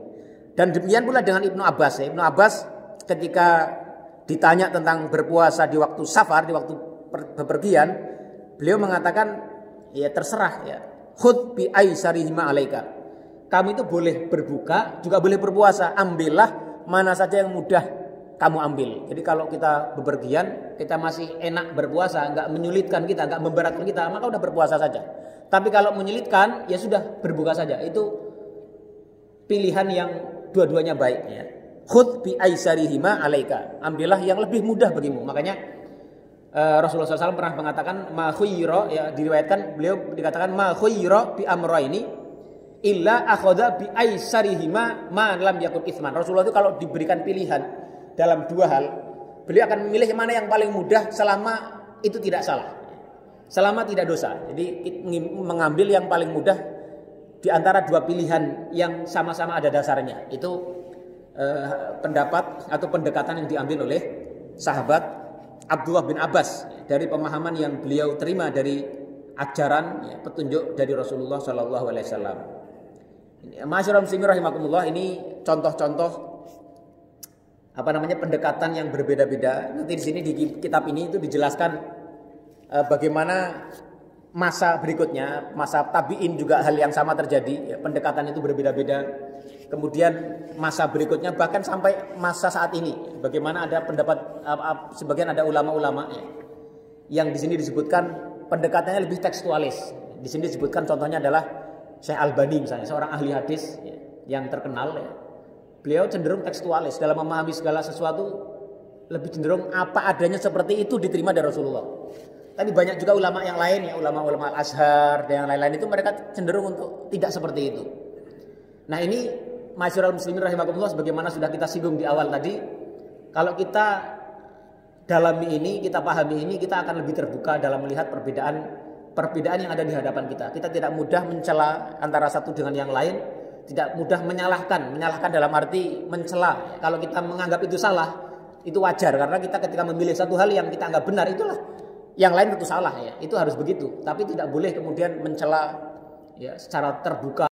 Dan demikian pula dengan Ibnu Abbas. Ibnu Abbas ketika ditanya tentang berpuasa di waktu safar, di waktu bepergian, beliau mengatakan, ya terserah ya. Khudh bi aisarihima alaika. Kamu itu boleh berbuka, juga boleh berpuasa. Ambillah mana saja yang mudah kamu ambil. Jadi kalau kita bepergian, kita masih enak berpuasa, enggak menyulitkan kita, enggak memberatkan kita, maka udah berpuasa saja. Tapi kalau menyulitkan, ya sudah berbuka saja. Itu pilihan yang dua-duanya baik ya. Khudh bi aisarihima alaika. Ambillah yang lebih mudah bagimu. Makanya Rasulullah SAW pernah mengatakan ma khuyira, ya diriwayatkan beliau dikatakan ma khuyira bi amraini illa akhadha bi aisarihima ma lam yakun itsman. Rasulullah itu kalau diberikan pilihan dalam 2 hal, beliau akan memilih mana yang paling mudah selama itu tidak salah, selama tidak dosa. Jadi mengambil yang paling mudah di antara 2 pilihan yang sama-sama ada dasarnya. Itu pendapat atau pendekatan yang diambil oleh sahabat Abdullah bin Abbas dari pemahaman yang beliau terima dari ajaran, ya, petunjuk dari Rasulullah Shallallahu Alaihi Wasallam. Masyaallah muslimin rahimakumullah, ini contoh-contoh pendekatan yang berbeda-beda. Nanti di sini di kitab ini itu dijelaskan bagaimana masa berikutnya, masa tabi'in juga hal yang sama terjadi, ya, pendekatan itu berbeda-beda. Kemudian masa berikutnya bahkan sampai masa saat ini, bagaimana ada pendapat sebagian ada ulama-ulama ya, yang di sini disebutkan pendekatannya lebih tekstualis. Di sini disebutkan contohnya adalah Syekh Albani misalnya, seorang ahli hadis ya, yang terkenal ya. Beliau cenderung tekstualis dalam memahami segala sesuatu, lebih cenderung apa adanya seperti itu diterima dari Rasulullah. Tapi banyak juga ulama yang lain ya, ulama-ulama Al-Azhar dan yang lain-lain itu mereka cenderung untuk tidak seperti itu. Nah ini masyarakat muslimin rahimakumullah, sebagaimana sudah kita singgung di awal tadi, kalau kita dalami ini, kita pahami ini, kita akan lebih terbuka dalam melihat perbedaan yang ada di hadapan kita. Kita tidak mudah mencela antara satu dengan yang lain, tidak mudah menyalahkan dalam arti mencela. Kalau kita menganggap itu salah, itu wajar, karena kita ketika memilih satu hal yang kita anggap benar, itulah yang lain tentu salah ya. Itu harus begitu. Tapi tidak boleh kemudian mencela ya secara terbuka.